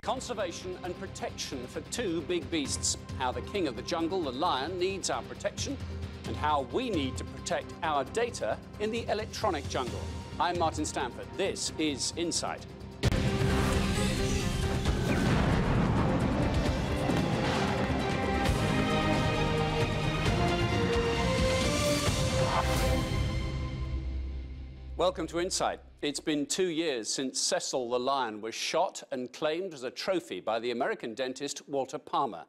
Conservation and protection for two big beasts. How the king of the jungle, the lion, needs our protection, and how we need to protect our data in the electronic jungle. I'm Martin Stanford. This is Insight. Welcome to Insight. It's been 2 years since Cecil the lion was shot and claimed as a trophy by the American dentist Walter Palmer.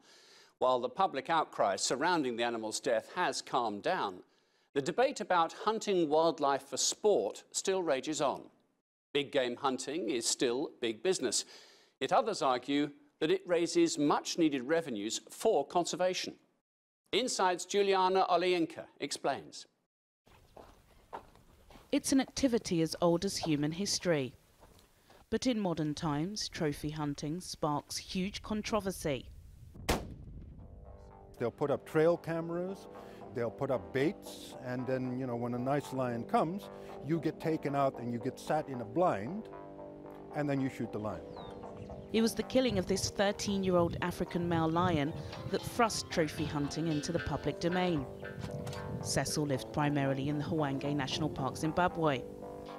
While the public outcry surrounding the animal's death has calmed down, the debate about hunting wildlife for sport still rages on. Big game hunting is still big business, yet others argue that it raises much-needed revenues for conservation. Insight's Juliana Olayinka explains. It's an activity as old as human history. But in modern times, trophy hunting sparks huge controversy. They'll put up trail cameras, they'll put up baits, and then, when a nice lion comes, you get taken out and you get sat in a blind, and then you shoot the lion. It was the killing of this 13-year-old African male lion that thrust trophy hunting into the public domain. Cecil lived primarily in the Hwange National Park, Zimbabwe.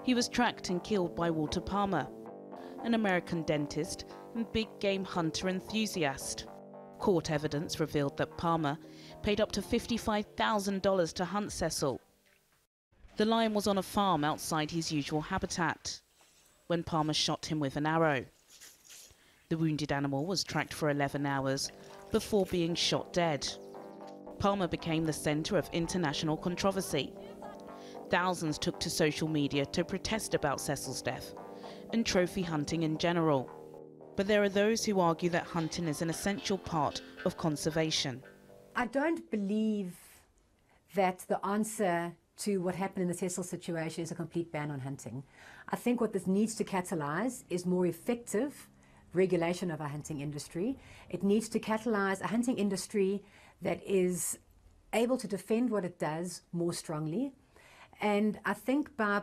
He was tracked and killed by Walter Palmer, an American dentist and big game hunter enthusiast. Court evidence revealed that Palmer paid up to $55,000 to hunt Cecil. The lion was on a farm outside his usual habitat when Palmer shot him with an arrow. The wounded animal was tracked for 11 hours before being shot dead. Palmer became the centre of international controversy. Thousands took to social media to protest about Cecil's death and trophy hunting in general. But there are those who argue that hunting is an essential part of conservation. I don't believe that the answer to what happened in the Cecil situation is a complete ban on hunting. I think what this needs to catalyse is more effective regulation of our hunting industry. It needs to catalyse a hunting industry that is able to defend what it does more strongly. And I think by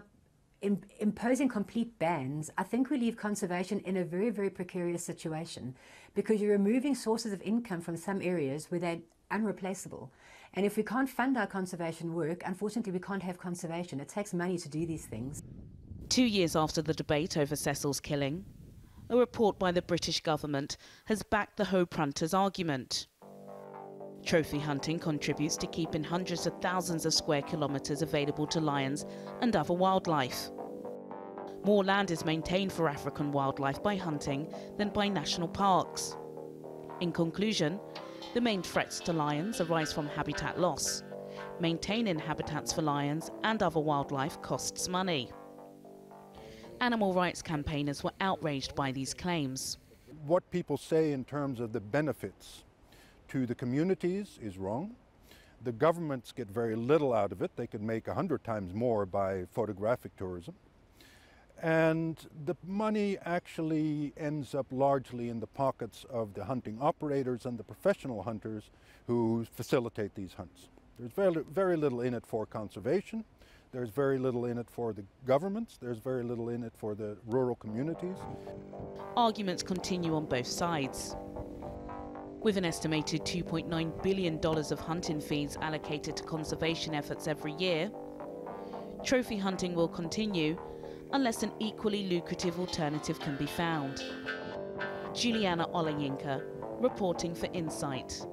imposing complete bans, I think we leave conservation in a very, very precarious situation, because you're removing sources of income from some areas where they're unreplaceable. And if we can't fund our conservation work, unfortunately we can't have conservation. It takes money to do these things. 2 years after the debate over Cecil's killing, a report by the British government has backed the Hope Hunters' argument. Trophy hunting contributes to keeping hundreds of thousands of square kilometres available to lions and other wildlife. More land is maintained for African wildlife by hunting than by national parks. In conclusion, the main threats to lions arise from habitat loss. Maintaining habitats for lions and other wildlife costs money. Animal rights campaigners were outraged by these claims. What people say in terms of the benefits to the communities is wrong. The governments get very little out of it. They could make 100 times more by photographic tourism. And the money actually ends up largely in the pockets of the hunting operators and the professional hunters who facilitate these hunts. There's very little in it for conservation. There's very little in it for the governments. There's very little in it for the rural communities. Arguments continue on both sides. With an estimated $2.9 billion of hunting fees allocated to conservation efforts every year, trophy hunting will continue unless an equally lucrative alternative can be found. Juliana Olayinka, reporting for Insight.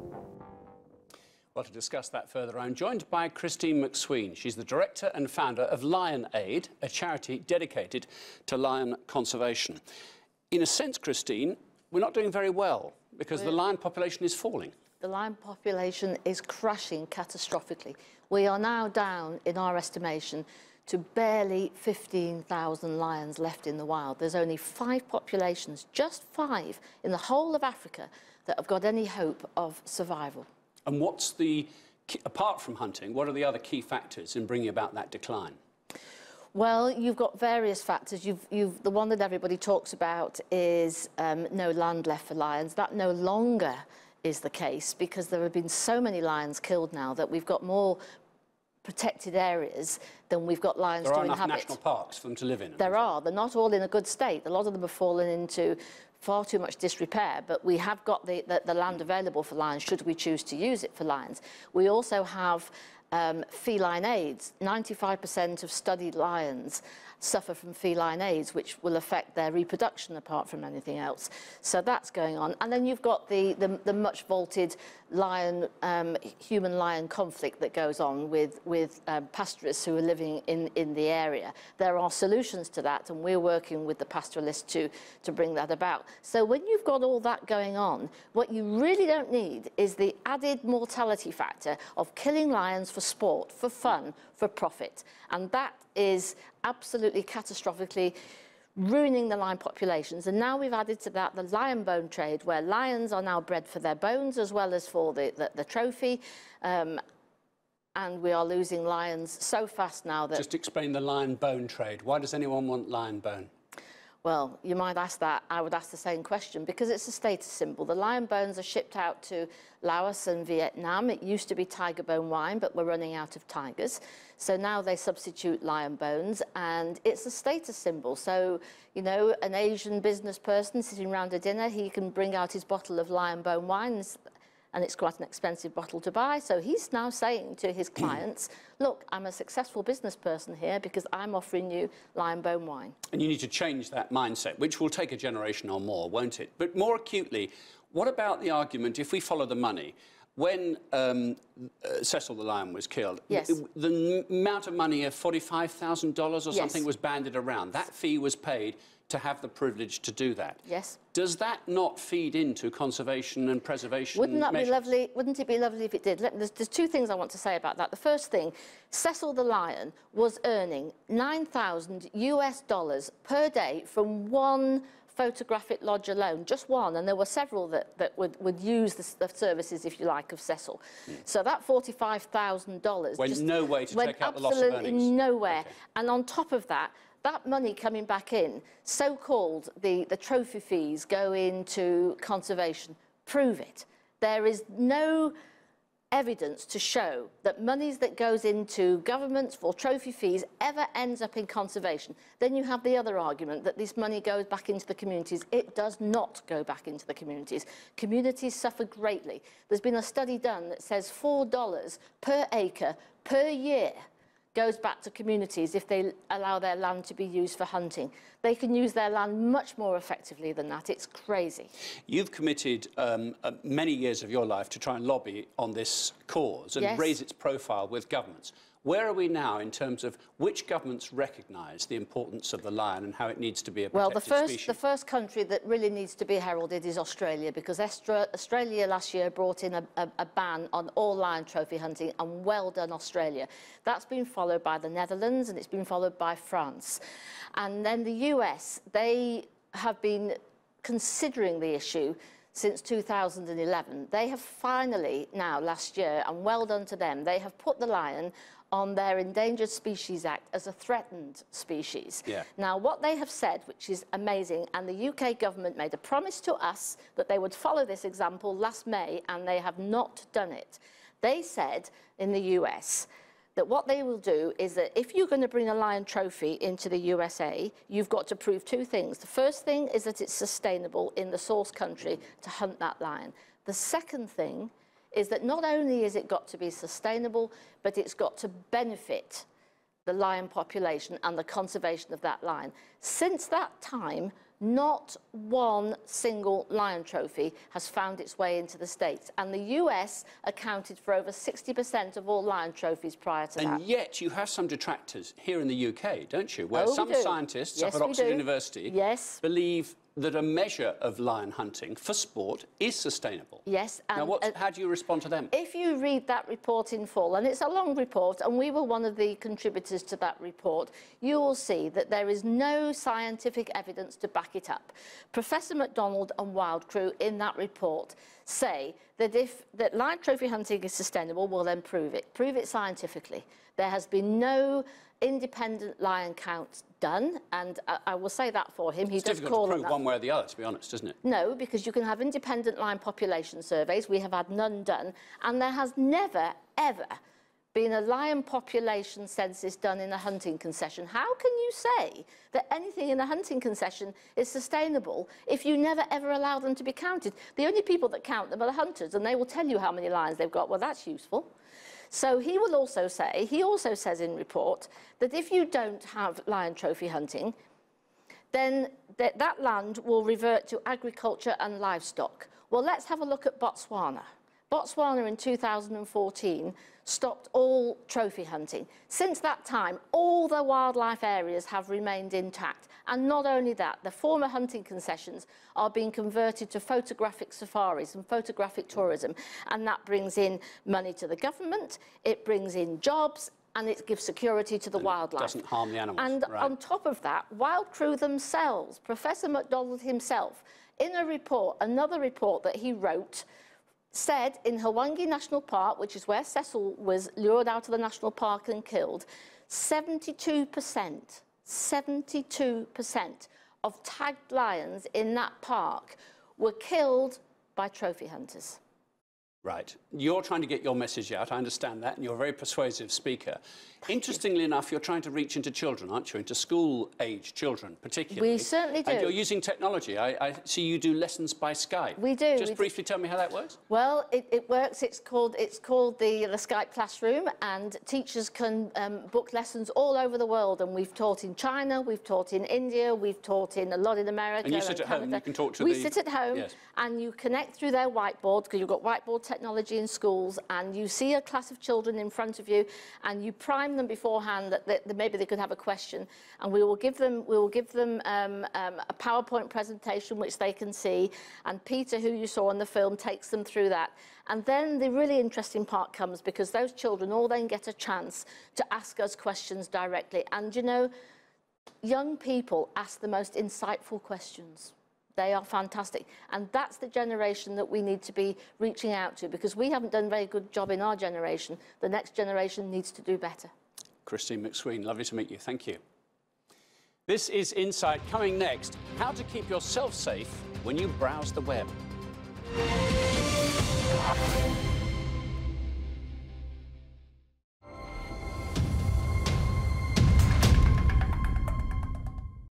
Well, to discuss that further, I'm joined by Christine McSween. She's the director and founder of Lion Aid, a charity dedicated to lion conservation. In a sense, Christine, we're not doing very well because the lion population is falling. The lion population is crashing catastrophically. We are now down, in our estimation, to barely 15,000 lions left in the wild. There's only 5 populations, just 5, in the whole of Africa that have got any hope of survival. And apart from hunting, what are the other key factors in bringing about that decline? Well, you've got various factors. The one that everybody talks about is no land left for lions. That no longer is the case because there have been so many lions killed now that we've got more protected areas than we've got lions to inhabit. There are enough national parks for them to live in. There are. They're not all in a good state. A lot of them have fallen into far too much disrepair, but we have got the land available for lions should we choose to use it for lions. We also have feline AIDS. 95% of studied lions suffer from feline AIDS, which will affect their reproduction apart from anything else. So that's going on. And then you've got the much vaulted lion, human-lion conflict that goes on with pastoralists who are living in the area. There are solutions to that, and we're working with the pastoralists to bring that about. So when you've got all that going on, what you really don't need is the added mortality factor of killing lions for sport, for fun, for profit. And that is absolutely catastrophically ruining the lion populations. And now we've added to that the lion bone trade, where lions are now bred for their bones as well as for the trophy. And we are losing lions so fast now that... Just explain the lion bone trade. Why does anyone want lion bone? Well, you might ask that. I would ask the same question, because it's a status symbol. The lion bones are shipped out to Laos and Vietnam. It used to be tiger bone wine, but we're running out of tigers. So now they substitute lion bones, and it's a status symbol. So, you know, an Asian business person sitting around a dinner, he can bring out his bottle of lion bone wine, and it's quite an expensive bottle to buy. So he's now saying to his clients, look, I'm a successful business person here because I'm offering you lion bone wine. And you need to change that mindset, which will take a generation or more, won't it? But more acutely, what about the argument, if we follow the money, when Cecil the lion was killed, yes, the amount of money of $45,000 or something was banded around. That fee was paid to have the privilege to do that. Yes. Does that not feed into conservation and preservation Wouldn't that measures? be lovely? Wouldn't it be lovely if it did? There's two things I want to say about that. The first thing, Cecil the lion was earning $9,000 US per day from one photographic lodge alone, just one, and there were several that would use the services, if you like, of Cecil. So that $45,000 went no way to take out the loss of earnings. Absolutely nowhere. Okay. And on top of that, that money coming back in, so-called the trophy fees go into conservation. Prove it. There is no evidence to show that monies that goes into governments for trophy fees ever ends up in conservation. Then you have the other argument that this money goes back into the communities. It does not go back into the communities. Communities suffer greatly. There's been a study done that says $4 per acre per year goes back to communities if they allow their land to be used for hunting. They can use their land much more effectively than that. It's crazy. You've committed many years of your life to try and lobby on this cause and raise its profile with governments. Where are we now in terms of which governments recognise the importance of the lion and how it needs to be a protected species? The first country that really needs to be heralded is Australia, because Australia last year brought in a ban on all lion trophy hunting, and well done, Australia. That's been followed by the Netherlands, and it's been followed by France. And then the US, they have been considering the issue since 2011. They have finally now, last year, and well done to them, they have put the lion on their Endangered Species Act as a threatened species. Yeah. Now, what they have said, which is amazing, and the UK government made a promise to us that they would follow this example last May, and they have not done it. They said in the US that what they will do is that if you're going to bring a lion trophy into the USA, you've got to prove two things. The first thing is that it's sustainable in the source country to hunt that lion. The second thing is that not only has it got to be sustainable, but it's got to benefit the lion population and the conservation of that lion. Since that time, not one single lion trophy has found its way into the States. And the US accounted for over 60% of all lion trophies prior to that. And yet you have some detractors here in the UK, don't you? Where some scientists up at Oxford University believe that a measure of lion hunting for sport is sustainable. Yes. And now, how do you respond to them? If you read that report in full, and it's a long report, and we were one of the contributors to that report, you will see that there is no scientific evidence to back it up. Professor MacDonald and Wild Crew in that report say that if lion trophy hunting is sustainable, well then prove it. Prove it scientifically. There has been no independent lion counts done, and I will say that for him. It's difficult to prove one way or the other, to be honest, isn't it? No, because you can have independent lion population surveys. We have had none done, and there has never, ever been a lion population census done in a hunting concession. How can you say that anything in a hunting concession is sustainable if you never ever allow them to be counted? The only people that count them are the hunters, and they will tell you how many lions they've got. Well, that's useful. So he will also say, he also says in report, that if you don't have lion trophy hunting, then that land will revert to agriculture and livestock. Well, let's have a look at Botswana. Botswana in 2014 stopped all trophy hunting. Since that time, all the wildlife areas have remained intact. And not only that, the former hunting concessions are being converted to photographic safaris and photographic tourism. And that brings in money to the government, it brings in jobs, and it gives security to the wildlife. It doesn't harm the animals. And on top of that, Wild Crew themselves, Professor MacDonald himself, in a report, another report that he wrote, said in Hwange National Park, which is where Cecil was lured out of the national park and killed, 72% of tagged lions in that park were killed by trophy hunters. Right. You're trying to get your message out, I understand that, and you're a very persuasive speaker. Interestingly enough, you're trying to reach into children, aren't you? Into school-age children, particularly. We certainly do. And you're using technology. I see you do lessons by Skype. We do. Just briefly tell me how that works. Well, it works. It's called the Skype Classroom, and teachers can book lessons all over the world. And we've taught in China, we've taught in India, we've taught in a lot in America. And you sit at home and you can talk to We sit at home, yes, and you connect through their whiteboard, because you've got whiteboard technology in schools, and you see a class of children in front of you, and you prime them beforehand that maybe they could have a question, and we will give them a PowerPoint presentation which they can see, and Peter, who you saw in the film, takes them through that. And then the really interesting part comes, because those children all then get a chance to ask us questions directly. And you know, young people ask the most insightful questions. They are fantastic. And that's the generation that we need to be reaching out to, because we haven't done a very good job in our generation. The next generation needs to do better. Christine McSween, lovely to meet you. Thank you. This is Insight. Coming next, how to keep yourself safe when you browse the web.